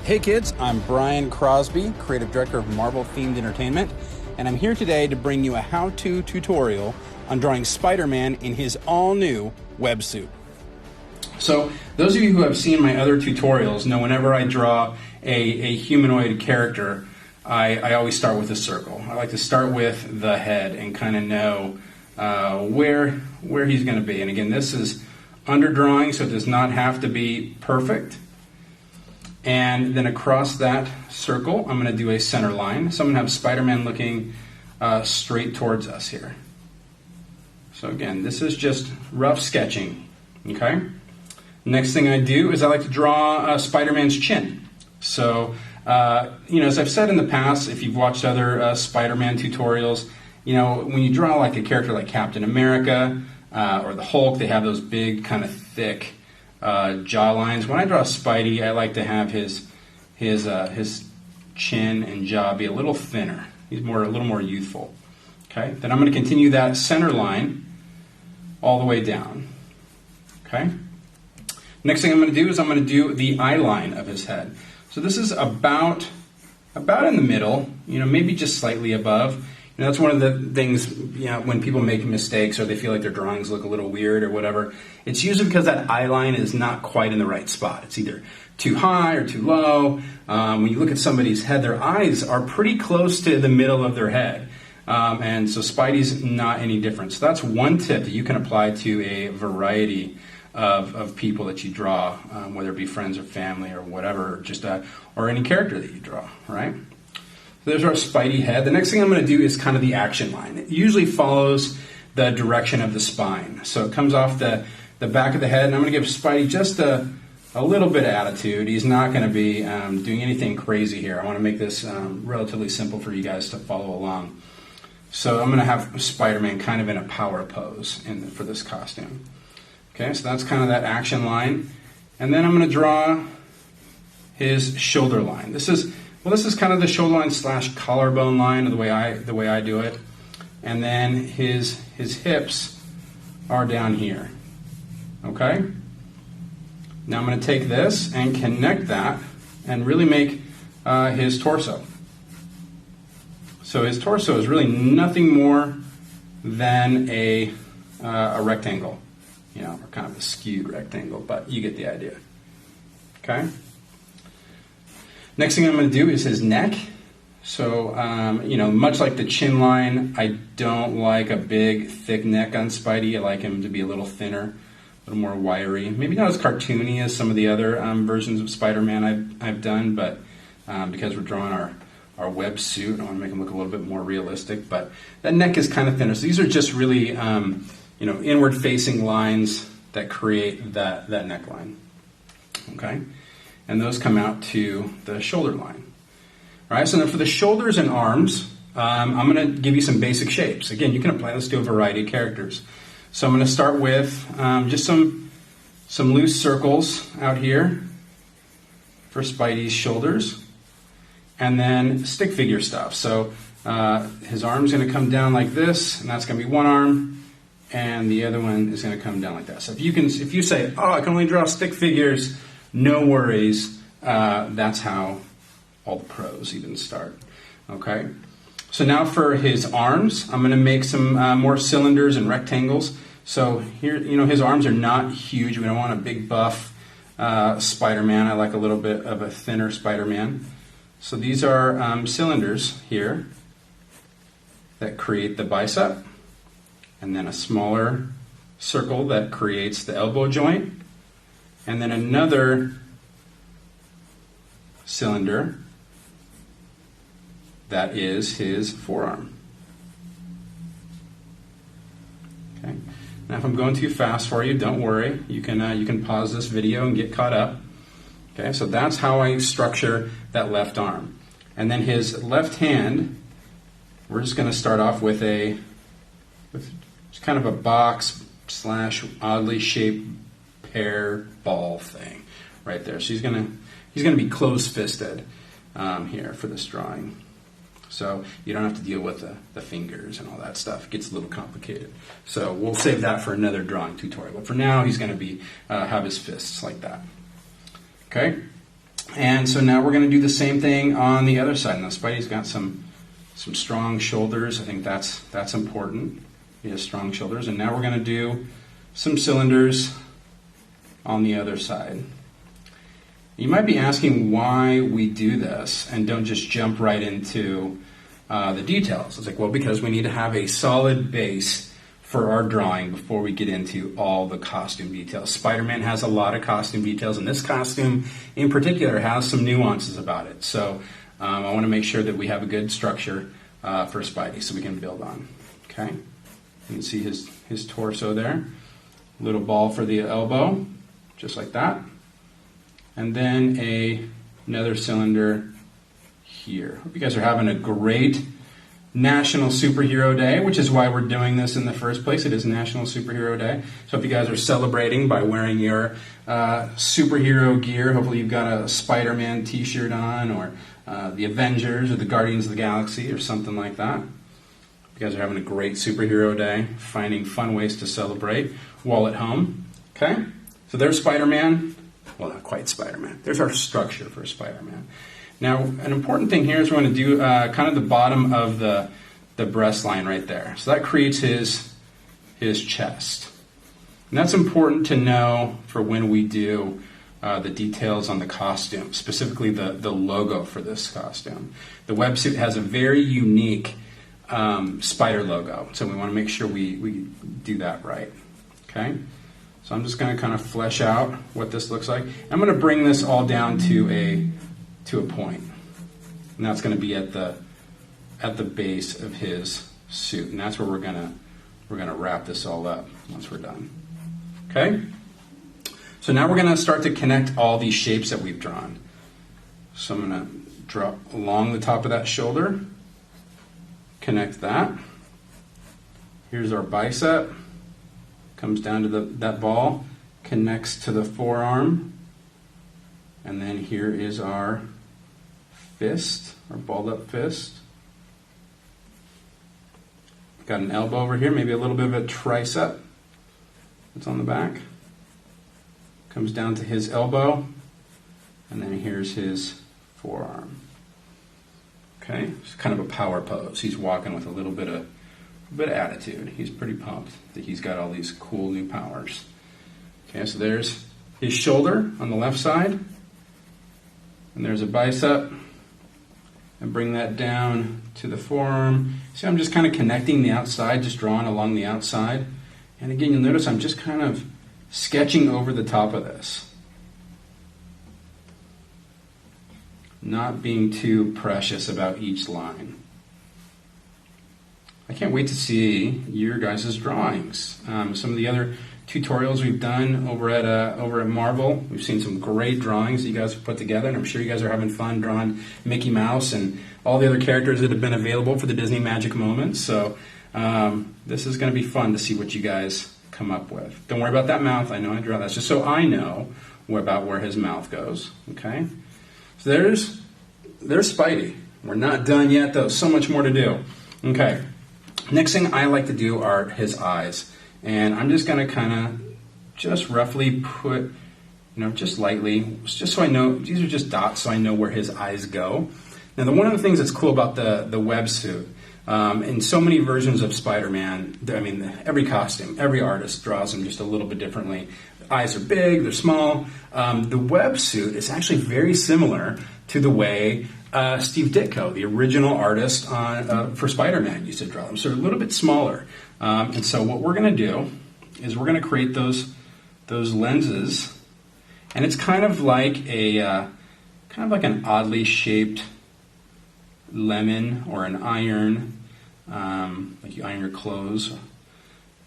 Hey kids, I'm Brian Crosby, creative director of Marvel Themed Entertainment, and I'm here today to bring you a how-to tutorial on drawing Spider-Man in his all-new web suit. So those of you who have seen my other tutorials know whenever I draw a humanoid character, I always start with a circle. I like to start with the head and kind of know where he's going to be. And again, this is underdrawing, so it does not have to be perfect. And then across that circle, I'm going to do a center line. So I'm going to have Spider-Man looking straight towards us here. So again, this is just rough sketching. Okay. Next thing I do is I like to draw Spider-Man's chin. So, as I've said in the past, if you've watched other Spider-Man tutorials, when you draw like a character like Captain America or the Hulk, they have those big kind of thick jaw lines. When I draw Spidey, I like to have his chin and jaw be a little thinner. He's a little more youthful. Okay. Then I'm going to continue that center line all the way down. Okay. Next thing I'm going to do is I'm going to do the eye line of his head. So this is about in the middle. Maybe just slightly above. That's one of the things, when people make mistakes or they feel like their drawings look a little weird or whatever, it's usually because that eye line is not quite in the right spot. It's either too high or too low. When you look at somebody's head, their eyes are pretty close to the middle of their head. And so Spidey's not any different. So that's one tip that you can apply to a variety of people that you draw, whether it be friends or family or whatever, or any character that you draw, right? There's our Spidey head. The next thing I'm going to do is kind of the action line. It usually follows the direction of the spine. So it comes off the back of the head, and I'm going to give Spidey just a little bit of attitude. He's not going to be doing anything crazy here. I want to make this relatively simple for you guys to follow along. So I'm going to have Spider-Man kind of in a power pose for this costume. Okay, so that's kind of that action line. And then I'm going to draw his shoulder line. This is kind of the shoulder line / collarbone line, the way I do it. And then his hips are down here. Okay? Now I'm going to take this and connect that and really make his torso. So his torso is really nothing more than a rectangle. Or kind of a skewed rectangle, but you get the idea. Okay? Next thing I'm going to do is his neck. So, much like the chin line, I don't like a big, thick neck on Spidey. I like him to be a little thinner, a little more wiry. Maybe not as cartoony as some of the other versions of Spider-Man I've done, but because we're drawing our web suit, I want to make him look a little bit more realistic. But that neck is kind of thinner. So these are just really, inward-facing lines that create that neckline. Okay? And those come out to the shoulder line. All right, so then for the shoulders and arms, I'm going to give you some basic shapes. Again, you can apply this to a variety of characters. So I'm going to start with just some loose circles out here for Spidey's shoulders, and then stick figure stuff. So his arm's going to come down like this, and that's going to be one arm, and the other one is going to come down like that. So if you say, I can only draw stick figures, no worries. That's how all the pros even start. Okay. So now for his arms, I'm going to make some more cylinders and rectangles. So here, his arms are not huge. We don't want a big buff Spider-Man. I like a little bit of a thinner Spider-Man. So these are cylinders here that create the bicep, and then a smaller circle that creates the elbow joint, and then another cylinder that is his forearm. Okay. Now if I'm going too fast for you, don't worry. You can pause this video and get caught up. Okay, so that's how I structure that left arm. And then his left hand, we're just going to start off with just kind of a box / oddly shaped pear ball thing right there. So he's going to be close-fisted here for this drawing. So you don't have to deal with the fingers and all that stuff. It gets a little complicated. So we'll save that for another drawing tutorial. But for now, he's going to have his fists like that. Okay? And so now we're going to do the same thing on the other side. Now Spidey's got some strong shoulders. I think that's important. He has strong shoulders. And now we're going to do some cylinders on the other side. You might be asking why we do this and don't just jump right into the details. It's like, well, because we need to have a solid base for our drawing before we get into all the costume details. Spider-Man has a lot of costume details, and this costume in particular has some nuances about it. So I want to make sure that we have a good structure for Spidey so we can build on. Okay, you can see his torso there. Little ball for the elbow, just like that. And then another cylinder here. Hope you guys are having a great National Superhero Day, which is why we're doing this in the first place. It is National Superhero Day. So if you guys are celebrating by wearing your superhero gear, hopefully you've got a Spider-Man t-shirt on, or the Avengers, or the Guardians of the Galaxy, or something like that. You guys are having a great superhero day, finding fun ways to celebrate while at home. Okay? So there's Spider-Man. Well, not quite Spider-Man. There's our structure for Spider-Man. Now, an important thing here is we're going to do kind of the bottom of the breast line right there. So that creates his chest. And that's important to know for when we do the details on the costume, specifically the logo for this costume. The websuit has a very unique spider logo, so we want to make sure we do that right. Okay? So I'm just going to kind of flesh out what this looks like. I'm going to bring this all down to a point, and that's going to be at the base of his suit, and that's where we're gonna wrap this all up once we're done. Okay, so now we're going to start to connect all these shapes that we've drawn. So I'm going to draw along the top of that shoulder, connect that. Here's our bicep, comes down to that ball, connects to the forearm, and then here is our fist, our balled up fist. Got an elbow over here, maybe a little bit of a tricep that's on the back. Comes down to his elbow, and then here's his forearm. Okay, it's kind of a power pose. He's walking with a little bit of attitude. He's pretty pumped that he's got all these cool new powers. Okay, so there's his shoulder on the left side, and there's a bicep. And bring that down to the forearm. See, I'm just kind of connecting the outside, just drawing along the outside. And again, you'll notice I'm just kind of sketching over the top of this. Not being too precious about each line. I can't wait to see your guys' drawings. Some of the other tutorials we've done over at Marvel, we've seen some great drawings that you guys have put together, and I'm sure you guys are having fun drawing Mickey Mouse and all the other characters that have been available for the Disney Magic Moments. So this is going to be fun to see what you guys come up with. Don't worry about that mouth. I know I draw that just so I know about where his mouth goes. Okay, so there's Spidey. We're not done yet, though. So much more to do. Okay, next thing I like to do are his eyes. And I'm just going to kind of just roughly put, just lightly, just so I know, these are just dots so I know where his eyes go. Now, one of the things that's cool about the web suit, in so many versions of Spider-Man, every costume, every artist draws them just a little bit differently. The eyes are big, they're small. The web suit is actually very similar to the way Steve Ditko, the original artist for Spider-Man, used to draw them. So they're a little bit smaller. And so what we're going to do is we're going to create those lenses, and it's kind of like an oddly shaped lemon or an iron, like you iron your clothes,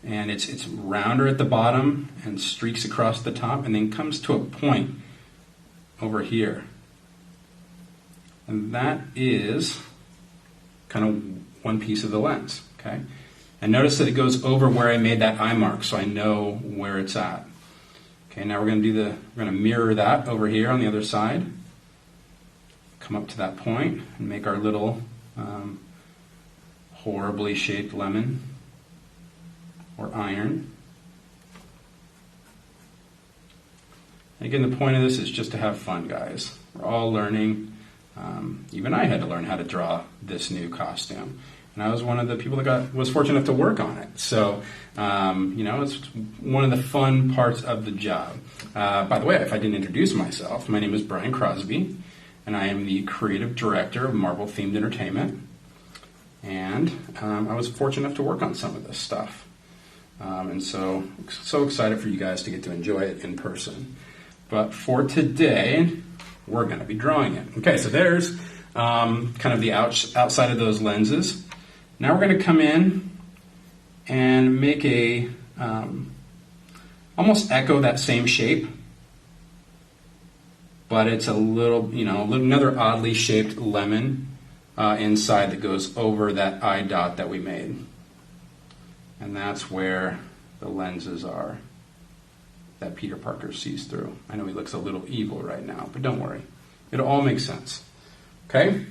and it's rounder at the bottom and streaks across the top, and then comes to a point over here, and that is kind of one piece of the lens. Okay. And notice that it goes over where I made that eye mark, so I know where it's at. Okay, now we're going to mirror that over here on the other side. Come up to that point and make our little horribly shaped lemon or iron. And again, the point of this is just to have fun, guys. We're all learning. Even I had to learn how to draw this new costume. And I was one of the people that was fortunate enough to work on it. So, it's one of the fun parts of the job. By the way, if I didn't introduce myself, my name is Brian Crosby, and I am the creative director of Marvel Themed Entertainment. And I was fortunate enough to work on some of this stuff. And so excited for you guys to get to enjoy it in person. But for today, we're going to be drawing it. Okay, so there's kind of the outside of those lenses. Now we're going to come in and make a, almost echo that same shape, but it's a little, another oddly shaped lemon inside that goes over that eye dot that we made. And that's where the lenses are that Peter Parker sees through. I know he looks a little evil right now, but don't worry. It'll all make sense. Okay?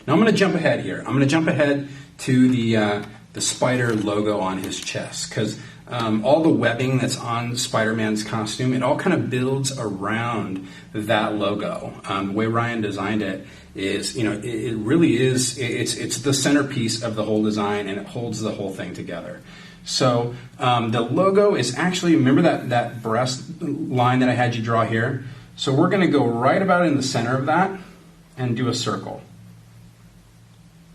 Now I'm going to jump ahead here. I'm going to jump ahead to the spider logo on his chest, because all the webbing that's on Spider-Man's costume, it all kind of builds around that logo. The way Ryan designed it is, it really is, it's the centerpiece of the whole design, and it holds the whole thing together. So the logo is actually, remember that breast line that I had you draw here? So we're going to go right about in the center of that and do a circle.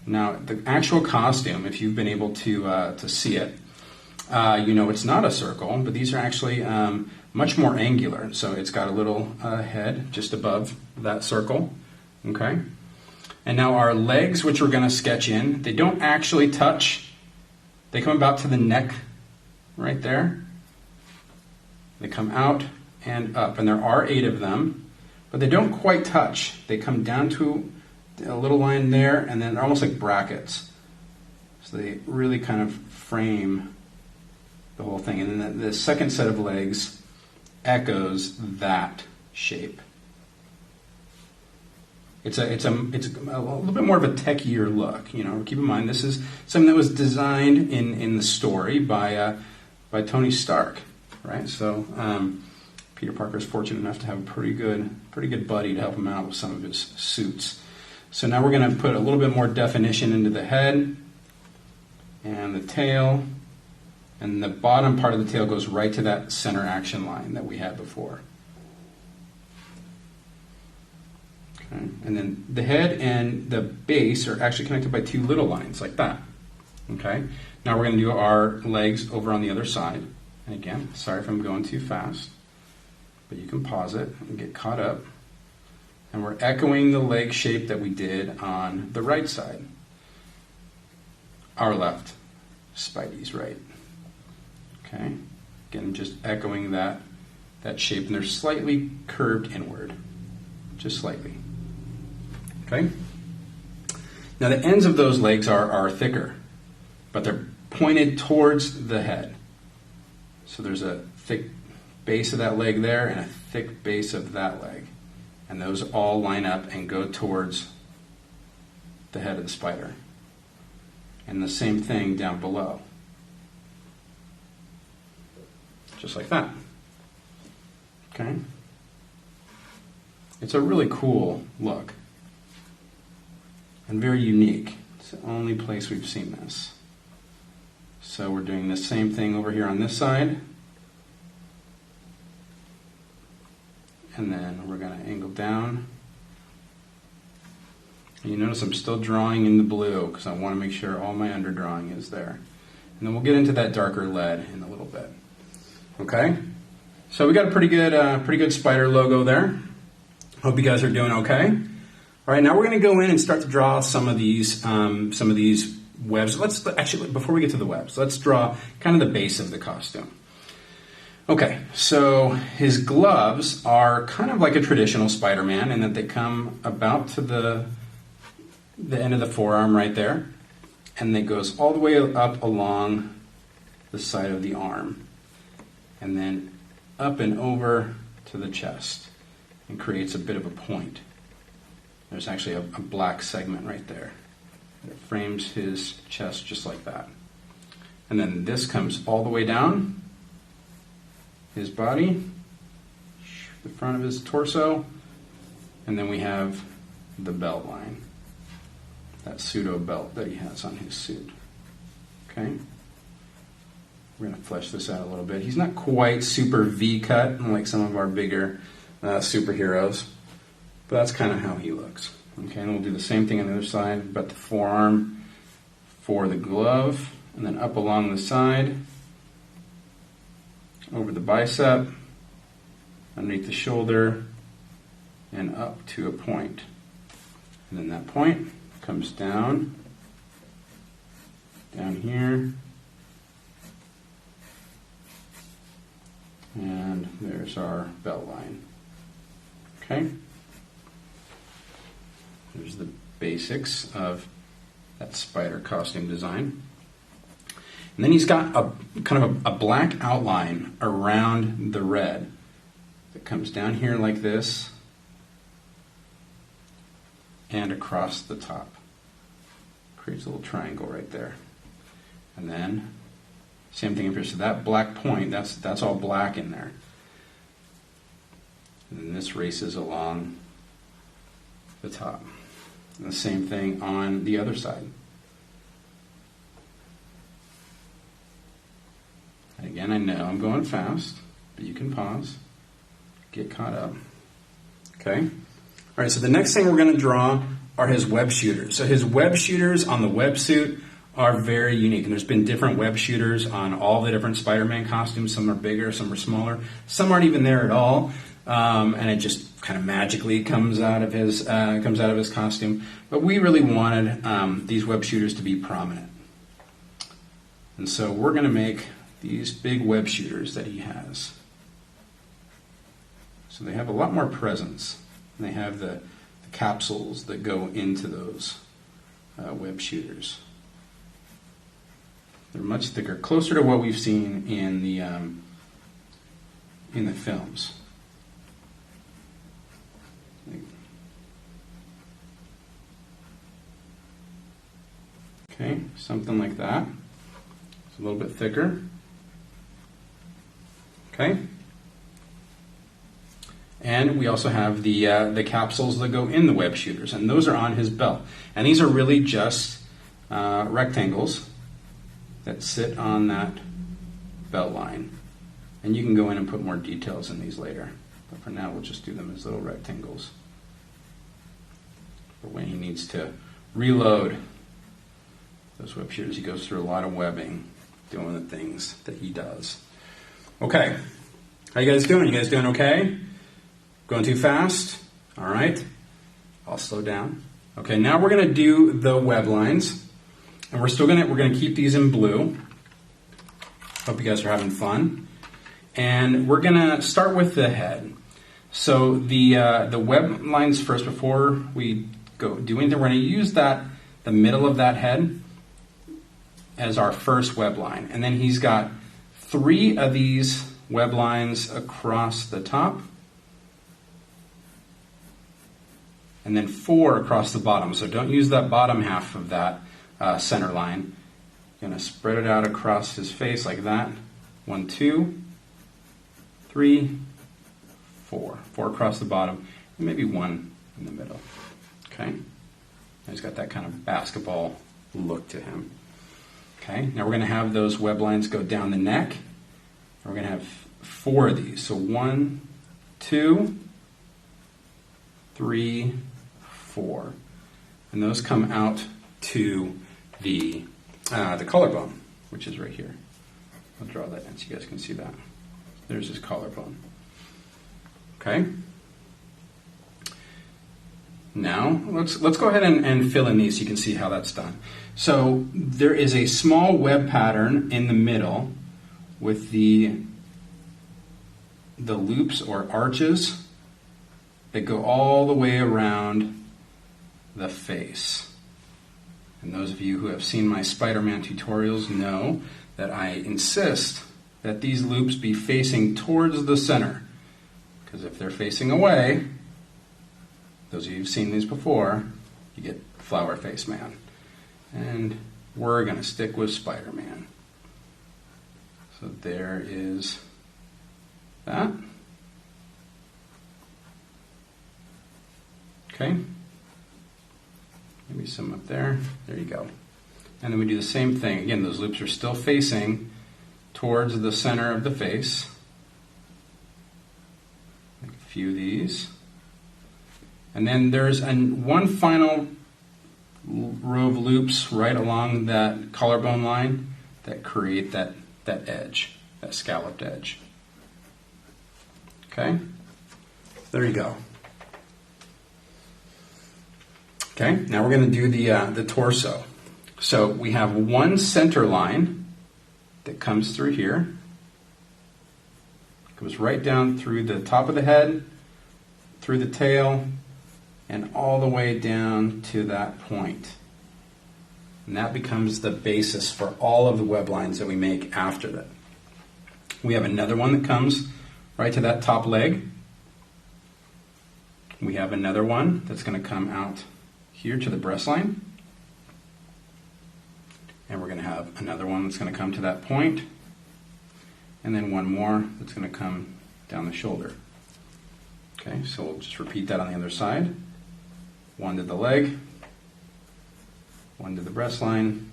Now, the actual costume, if you've been able to see it, it's not a circle, but these are actually much more angular. So it's got a little head just above that circle. Okay? And now our legs, which we're going to sketch in, they don't actually touch. They come about to the neck right there. They come out and up, and there are 8 of them, but they don't quite touch. They come down to a little line there, and then they're almost like brackets. So they really kind of frame the whole thing. And then the second set of legs echoes that shape. It's a little bit more of a techier look. Keep in mind this is something that was designed in the story by Tony Stark, right? So Peter Parker is fortunate enough to have a pretty good buddy to help him out with some of his suits. So now we're going to put a little bit more definition into the head and the tail, and the bottom part of the tail goes right to that center action line that we had before. Okay. And then the head and the base are actually connected by 2 little lines like that. Okay. Now we're going to do our legs over on the other side. And again, sorry if I'm going too fast, but you can pause it and get caught up. And we're echoing the leg shape that we did on the right side. Our left, Spidey's right. Okay. Again, just echoing that shape, and they're slightly curved inward, just slightly. Okay. Now the ends of those legs are thicker, but they're pointed towards the head. So there's a thick base of that leg there and a thick base of that leg. And those all line up and go towards the head of the spider. And the same thing down below. Just like that. Okay? It's a really cool look. And very unique. It's the only place we've seen this. So we're doing the same thing over here on this side. And then we're going to angle down. And you notice I'm still drawing in the blue because I want to make sure all my underdrawing is there. And then we'll get into that darker lead in a little bit. Okay? So we got a pretty good spider logo there. Hope you guys are doing okay. All right, now we're going to go in and start to draw some of these webs. Let's actually, before we get to the webs, let's draw kind of the base of the costume. Okay, so his gloves are kind of like a traditional Spider-Man in that they come about to the end of the forearm right there, and it goes all the way up along the side of the arm, and then up and over to the chest, and creates a bit of a point. There's actually a black segment right there. It frames his chest just like that. And then this comes all the way down his body, the front of his torso, And then we have the belt line, that pseudo belt that he has on his suit. Okay? We're going to flesh this out a little bit. He's not quite super V-cut like some of our bigger superheroes, but that's kind of how he looks. Okay, and we'll do the same thing on the other side. We've got the forearm for the glove, and then up along the side, over the bicep, underneath the shoulder, and up to a point. And then that point comes down here, and there's our belt line. Okay? There's the basics of that spider costume design. And then he's got a kind of a black outline around the red that comes down here like this and across the top. Creates a little triangle right there. And then same thing up here. So that black point, that's all black in there. And then this races along the top. And the same thing on the other side. And again, I know I'm going fast, but you can pause, get caught up. Okay? All right, so the next thing we're going to draw are his web shooters. So his web shooters on the web suit are very unique. And there's been different web shooters on all the different Spider-Man costumes. Some are bigger, some are smaller. Some aren't even there at all. And it just kind of magically comes out of his costume. But we really wanted these web shooters to be prominent. And so we're going to make these big web shooters that he has. So they have a lot more presence. And they have the capsules that go into those web shooters. They're much thicker, closer to what we've seen in the films. Okay, something like that. It's a little bit thicker. Okay. And we also have the capsules that go in the web shooters, and those are on his belt. And these are really just rectangles that sit on that belt line. And you can go in and put more details in these later. But for now, we'll just do them as little rectangles for when he needs to reload those web shooters. He goes through a lot of webbing doing the things that he does. Okay. How you guys doing? You guys doing okay? Going too fast? All right. I'll slow down. Okay, now we're going to do the web lines. And we're going to keep these in blue. Hope you guys are having fun. And we're going to start with the head. So the web lines first, before we go do anything, we're going to use the middle of that head as our first web line. And then he's got 3 of these web lines across the top. And then 4 across the bottom. So don't use that bottom half of that center line. You're going to spread it out across his face like that. 1, 2, 3, 4. 4 across the bottom, and maybe 1 in the middle. Okay? He's got that kind of basketball look to him. Okay? Now we're going to have those web lines go down the neck. And we're going to have 4 of these. So 1, 2, 3, 4. And those come out to the collarbone, which is right here. I'll draw that in so you guys can see that. There's his collarbone. Okay? Now, let's go ahead and fill in these so you can see how that's done. So there is a small web pattern in the middle with the loops or arches that go all the way around the face. And those of you who have seen my Spider-Man tutorials know that I insist that these loops be facing towards the center. Because if they're facing away, those of you who've seen these before, you get Flower Face Man. And we're going to stick with Spider-Man. So there is that. Okay? Maybe some up there. There you go. And then we do the same thing. Again, those loops are still facing towards the center of the face. Make a few of these. And then there's one final row of loops right along that collarbone line that create that edge, that scalloped edge. Okay? There you go. Okay, now we're going to do the torso. So we have one center line that comes through here. Goes right down through the top of the head, through the tail, and all the way down to that point. And that becomes the basis for all of the web lines that we make after that. We have another one that comes right to that top leg. We have another one that's going to come out here to the breast line. And we're going to have another one that's going to come to that point. And then one more that's going to come down the shoulder. Okay, so we'll just repeat that on the other side. One to the leg, one to the breast line,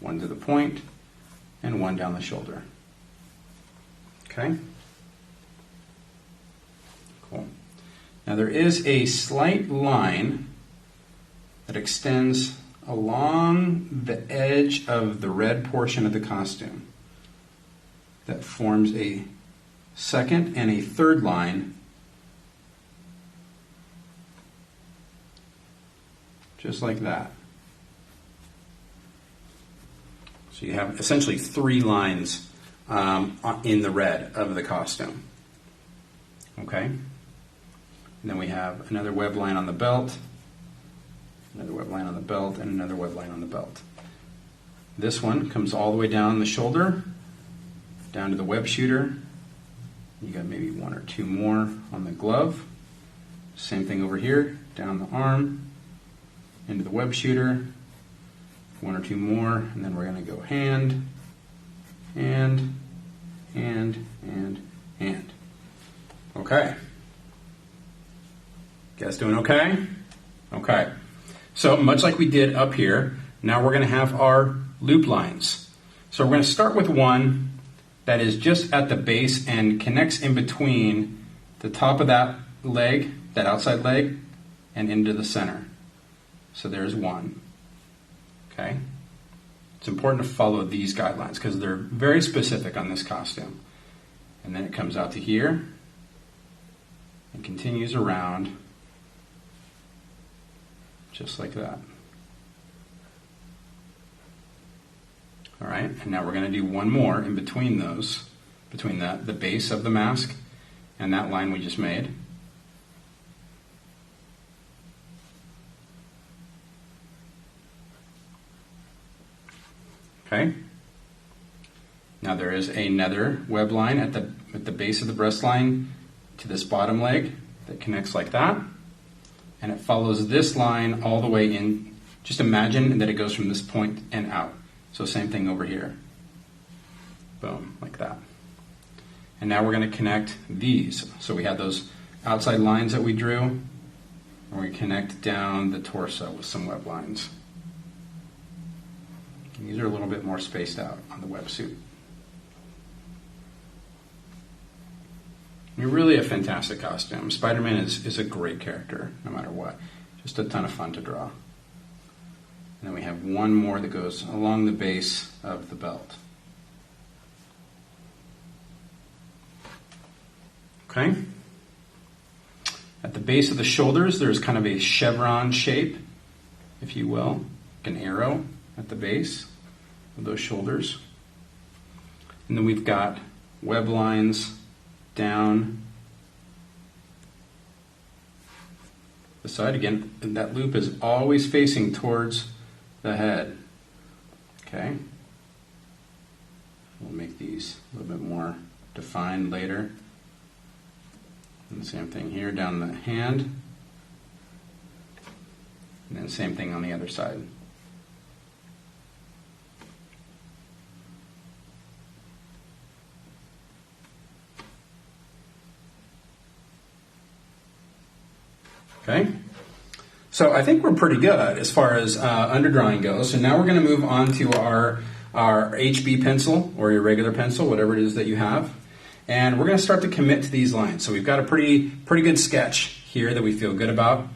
one to the point, and one down the shoulder. Okay? Cool. Now there is a slight line that extends along the edge of the red portion of the costume that forms a second and a third line, just like that. So you have essentially 3 lines in the red of the costume. Okay? And then we have another web line on the belt, another web line on the belt, and another web line on the belt. This one comes all the way down the shoulder, down to the web shooter. You got maybe 1 or 2 more on the glove. Same thing over here, down the arm, into the web shooter, 1 or 2 more, and then we're going to go hand, hand, hand, hand, hand. Okay. Guys doing okay? Okay. So much like we did up here, now we're going to have our loop lines. So we're going to start with one that is just at the base and connects in between the top of that leg, that outside leg, and into the center. So there's one. Okay? It's important to follow these guidelines because they're very specific on this costume. And then it comes out to here and continues around just like that. All right, and now we're going to do one more in between those, between the base of the mask and that line we just made. Okay. Now there is another web line at the base of the breast line to this bottom leg that connects like that. And it follows this line all the way in. Just imagine that it goes from this point and out. So same thing over here. Boom, like that. And now we're going to connect these. So we had those outside lines that we drew, and we connect down the torso with some web lines. And these are a little bit more spaced out on the websuit. You're really a fantastic costume. Spider-Man is a great character, no matter what. Just a ton of fun to draw. And then we have one more that goes along the base of the belt. Okay? At the base of the shoulders, there's kind of a chevron shape, if you will, like an arrow at the base of those shoulders. And then we've got web lines down the side again, and that loop is always facing towards the head. Okay? We'll make these a little bit more defined later. And the same thing here down the hand. And then same thing on the other side. Okay? So I think we're pretty good as far as underdrawing goes. So now we're going to move on to our HB pencil or your regular pencil, whatever it is that you have. And we're going to start to commit to these lines. So we've got a pretty good sketch here that we feel good about.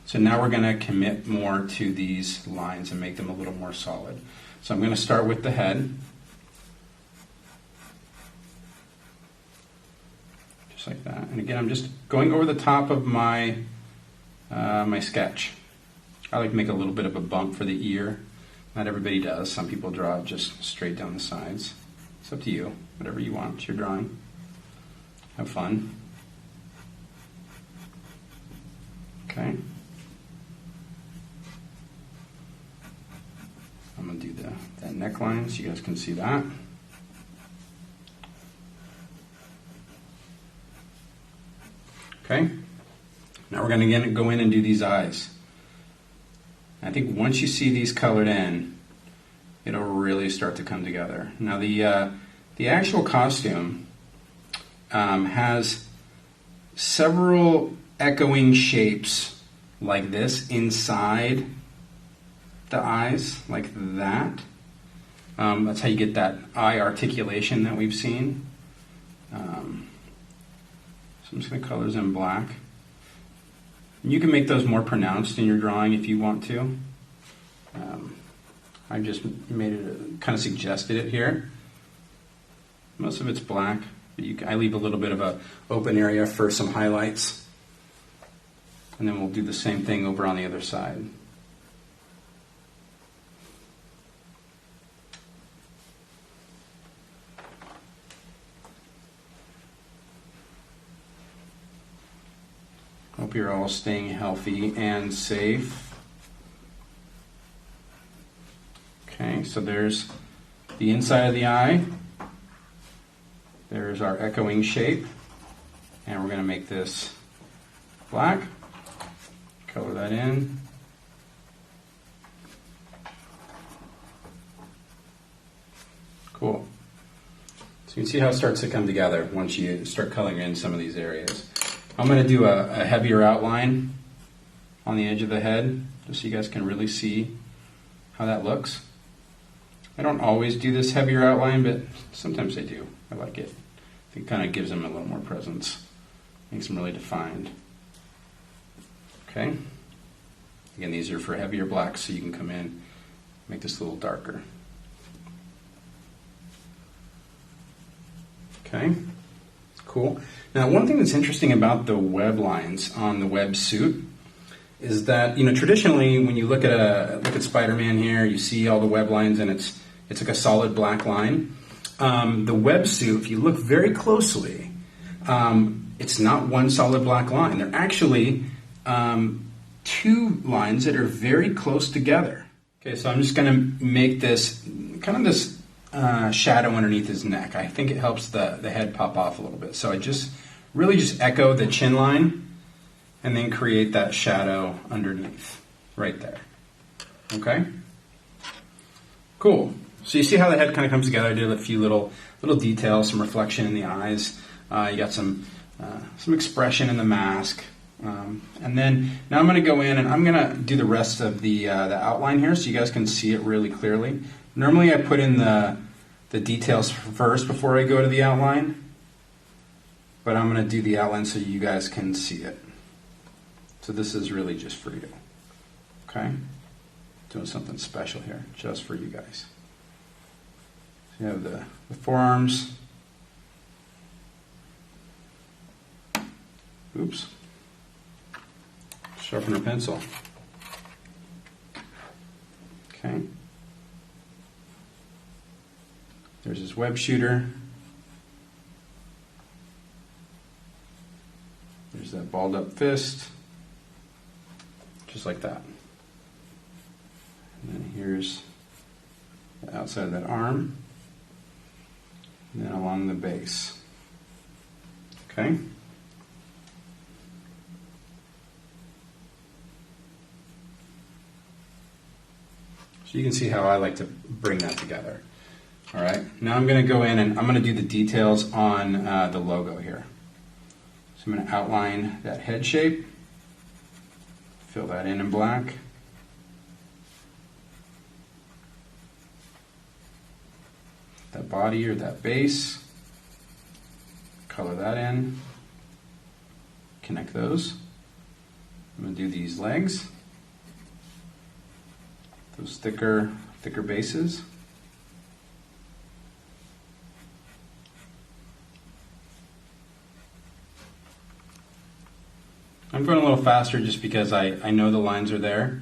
So now we're going to commit more to these lines and make them a little more solid. So I'm going to start with the head. Just like that. And again, I'm just going over the top of my my sketch. I like to make a little bit of a bump for the ear. Not everybody does. Some people draw just straight down the sides. It's up to you. Whatever you want. It's your drawing. Have fun. Okay. I'm going to do that neckline so you guys can see that. Okay. Now we're going to go in and do these eyes. I think once you see these colored in, it'll really start to come together. Now the actual costume has several echoing shapes like this inside the eyes, like that. That's how you get that eye articulation that we've seen. So I'm just going to color those in black. And you can make those more pronounced in your drawing if you want to. I just made it, kind of suggested it here. Most of it's black, but I leave a little bit of an open area for some highlights. And then we'll do the same thing over on the other side. Hope you're all staying healthy and safe. Okay, so there's the inside of the eye. There's our echoing shape. And we're going to make this black. Color that in. Cool. So you can see how it starts to come together once you start coloring in some of these areas. I'm going to do a heavier outline on the edge of the head, just so you guys can really see how that looks. I don't always do this heavier outline, but sometimes I do. I like it. I think it kind of gives them a little more presence. Makes them really defined. Okay. Again, these are for heavier blacks, so you can come in, make this a little darker. Okay. Cool. Now, one thing that's interesting about the web lines on the web suit is that, traditionally when you look at Spider-Man here, you see all the web lines and it's like a solid black line. The web suit, if you look very closely, it's not one solid black line. They're actually two lines that are very close together. Okay, so I'm just going to make this kind of this shadow underneath his neck. I think it helps the head pop off a little bit. So I really just echo the chin line and then create that shadow underneath right there. Okay? Cool. So you see how the head kind of comes together. I did a few little details, some reflection in the eyes. You got some expression in the mask. And then now I'm going to go in and I'm going to do the rest of the outline here so you guys can see it really clearly. Normally I put in the details first before I go to the outline, but I'm going to do the outline so you guys can see it. So this is really just for you. Okay? Doing something special here, just for you guys. So you have the forearms. Oops. Sharpen our pencil. Okay. There's his web shooter. There's that balled up fist. Just like that. And then here's the outside of that arm. And then along the base. Okay? So you can see how I like to bring that together. All right, now I'm going to go in and I'm going to do the details on the logo here. So I'm going to outline that head shape, Fill that in black. That body or that base. Color that in. Connect those. I'm going to do these legs. Those thicker bases. I'm going a little faster just because I know the lines are there.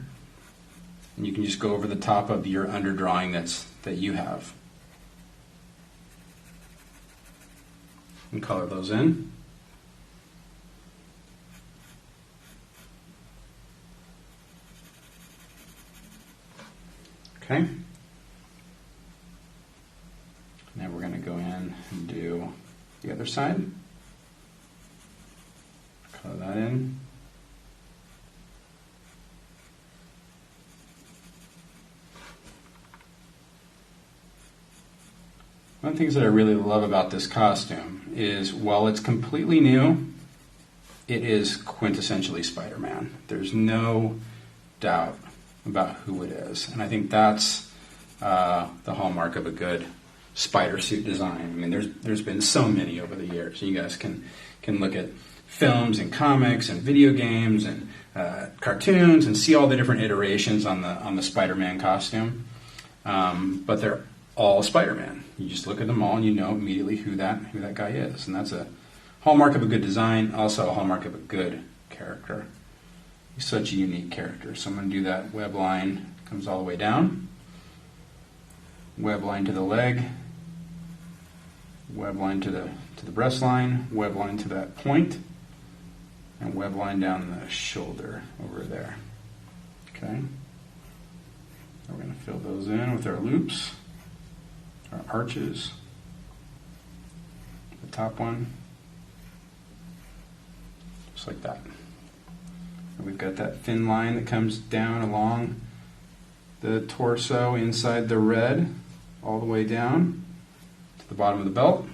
And you can just go over the top of your underdrawing that you have. And color those in. Okay. Now we're going to go in and do the other side. Color that in. One of the things that I really love about this costume is while it's completely new, it is quintessentially Spider-Man. There's no doubt about who it is. And I think that's the hallmark of a good spider suit design. I mean, there's been so many over the years. You guys can look at films and comics and video games and cartoons and see all the different iterations on the Spider-Man costume. But they're all Spider-Man. You just look at them all and you know immediately who that guy is. And that's a hallmark of a good design, also a hallmark of a good character. He's such a unique character. So I'm going to do that web line, comes all the way down. Web line to the leg. Web line to the breast line. Web line to that point. And web line down the shoulder over there. Okay. We're going to fill those in with our loops, our arches. The top one. Just like that. And we've got that thin line that comes down along the torso inside the red all the way down to the bottom of the belt.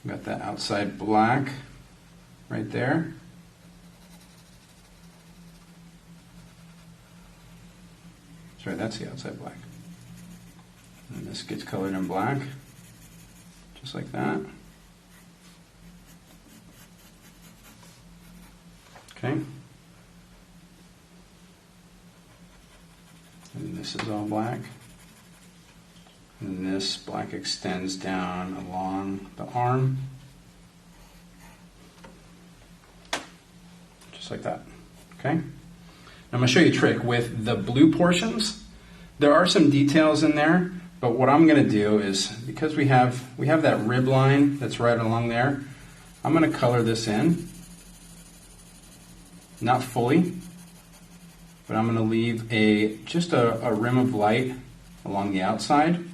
We've got that outside black right there. Sorry, that's the outside black. And this gets colored in black, just like that. Okay. And this is all black. And this black extends down along the arm. Just like that. Okay? Now I'm going to show you a trick with the blue portions. There are some details in there, but what I'm going to do is, because we have that rib line that's right along there, I'm going to color this in. Not fully, but I'm going to leave just a rim of light along the outside,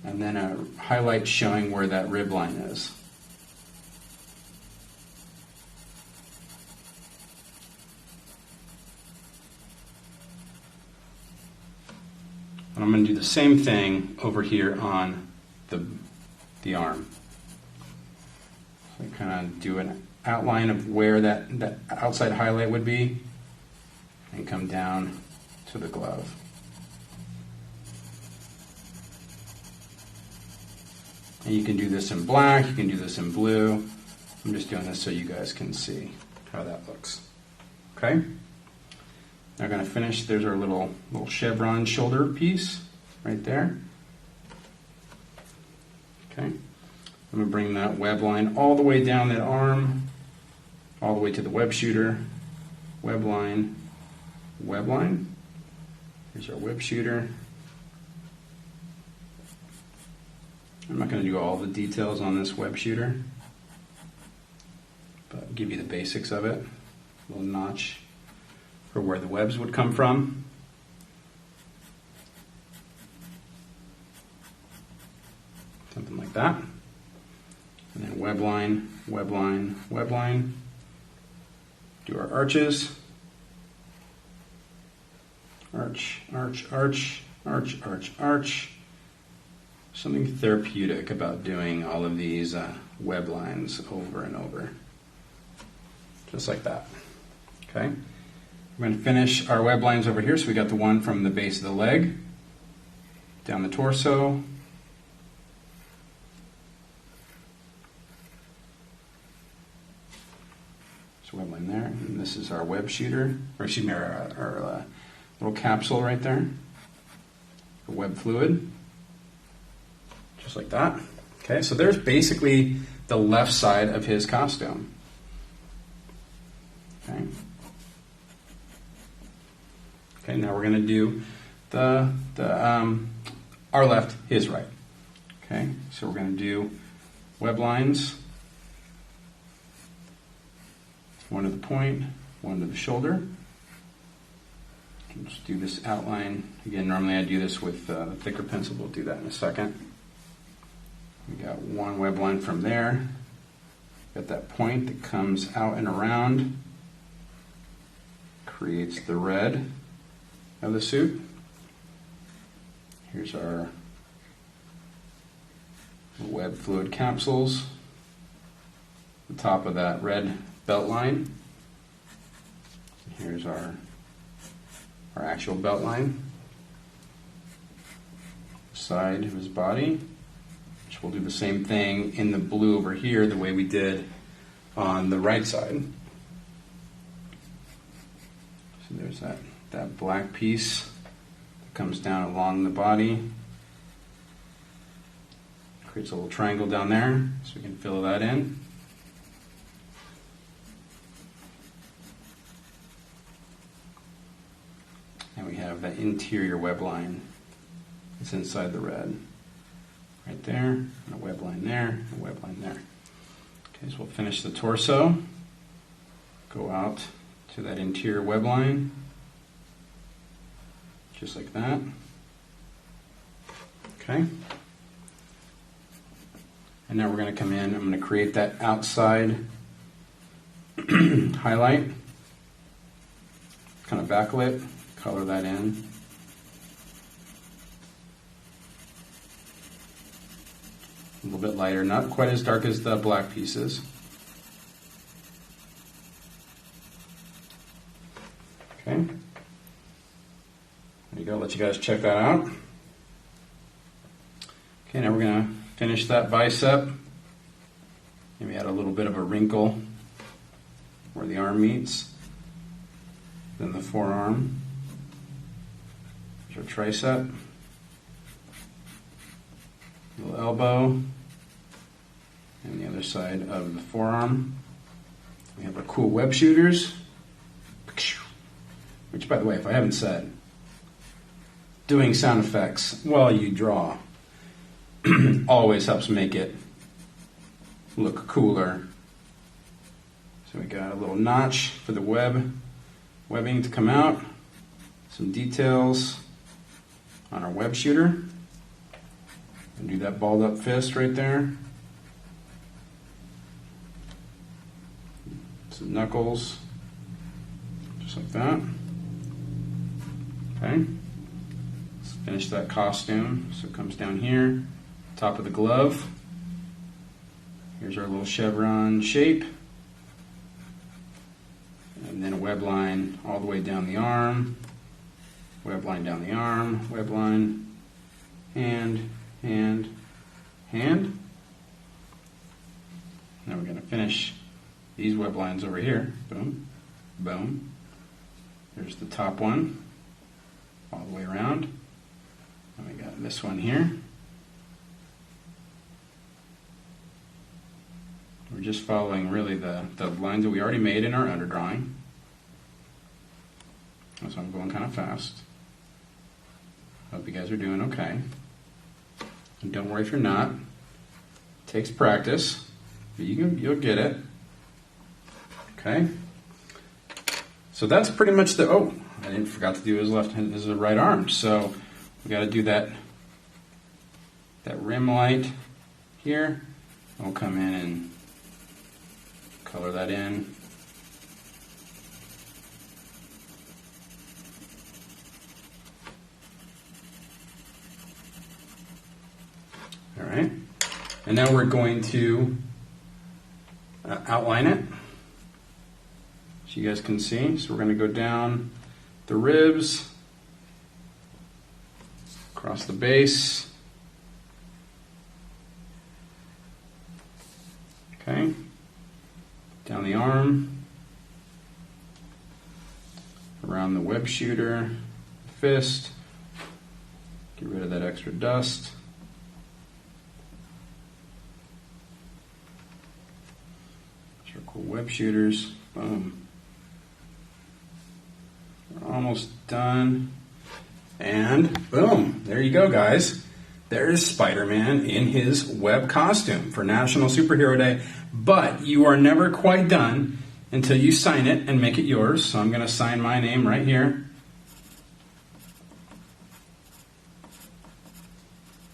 and then a highlight showing where that rib line is. And I'm going to do the same thing over here on the arm. So I kind of do an outline of where that outside highlight would be and come down to the glove. And you can do this in black, you can do this in blue. I'm just doing this so you guys can see how that looks. Okay? Now we're going to finish. There's our little chevron shoulder piece right there. Okay? I'm going to bring that web line all the way down that arm, all the way to the web shooter, web line, web line. Here's our web shooter. I'm not going to do all the details on this web shooter, but I'll give you the basics of it. A little notch for where the webs would come from. Something like that. And then web line, web line, web line. Do our arches. Arch, arch, arch, arch, arch, arch. Something therapeutic about doing all of these web lines over and over. just like that. Okay. We're going to finish our web lines over here. So we got the one from the base of the leg, down the torso, so web line there, and this is our web shooter, or excuse me, our little capsule right there, the web fluid, just like that. Okay, so there's basically the left side of his costume. Okay. Okay, now we're going to do our left, his right. Okay, so we're going to do web lines, one to the point, one to the shoulder. Let's do this outline. Again, normally I do this with the thicker pencil. We'll do that in a second. We got one web line from there. Got that point that comes out and around, creates the red of the suit. Here's our web fluid capsules, the top of that red belt line. Here's our actual belt line, side of his body, which we'll do the same thing in the blue over here the way we did on the right side. So there's that black piece that comes down along the body, creates a little triangle down there, so we can fill that in. And we have that interior web line that's inside the red. Right there, and a web line there, and a web line there. Okay, so we'll finish the torso. Go out to that interior web line, just like that. Okay. And now we're going to come in, I'm going to create that outside highlight, kind of backlit, color that in. A little bit lighter, not quite as dark as the black pieces. Okay. There you go, let you guys check that out. Okay, now we're going to finish that bicep. Maybe add a little bit of a wrinkle where the arm meets. Then the forearm. There's our tricep. Little elbow. And the other side of the forearm. We have our cool web shooters. Which, by the way, if I haven't said, doing sound effects while you draw always helps make it look cooler. So we got a little notch for the webbing to come out. Some details on our web shooter. And do that balled up fist right there. Some knuckles, just like that. Okay. Let's finish that costume. So it comes down here, top of the glove. Here's our little chevron shape. And then a web line all the way down the arm. Web line down the arm, web line, hand. Now we're going to finish these web lines over here. Boom, boom. There's the top one, all the way around. And we got this one here. We're just following really the lines that we already made in our underdrawing. So I'm going kind of fast. Hope you guys are doing okay. And don't worry if you're not. It takes practice, but you'll get it. Okay. So that's pretty much I forgot to do his left hand, his right arm. So we got to do that rim light here. We'll come in and color that in. All right, and now we're going to outline it. so you guys can see. So we're going to go down the ribs, across the base. Okay, down the arm, around the web shooter, fist, get rid of that extra dust. Circle web shooters, boom. We're almost done. And boom, there you go, guys. There's Spider-Man in his web costume for National Superhero Day. But you are never quite done until you sign it and make it yours. So I'm going to sign my name right here.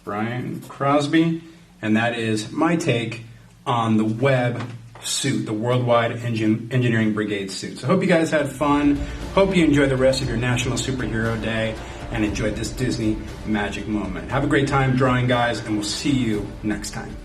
Brian Crosby. And that is my take on the web suit, the Worldwide Engineering Brigade suit. So I hope you guys had fun. Hope you enjoy the rest of your National Superhero Day and enjoyed this Disney magic moment. Have a great time drawing, guys, and we'll see you next time.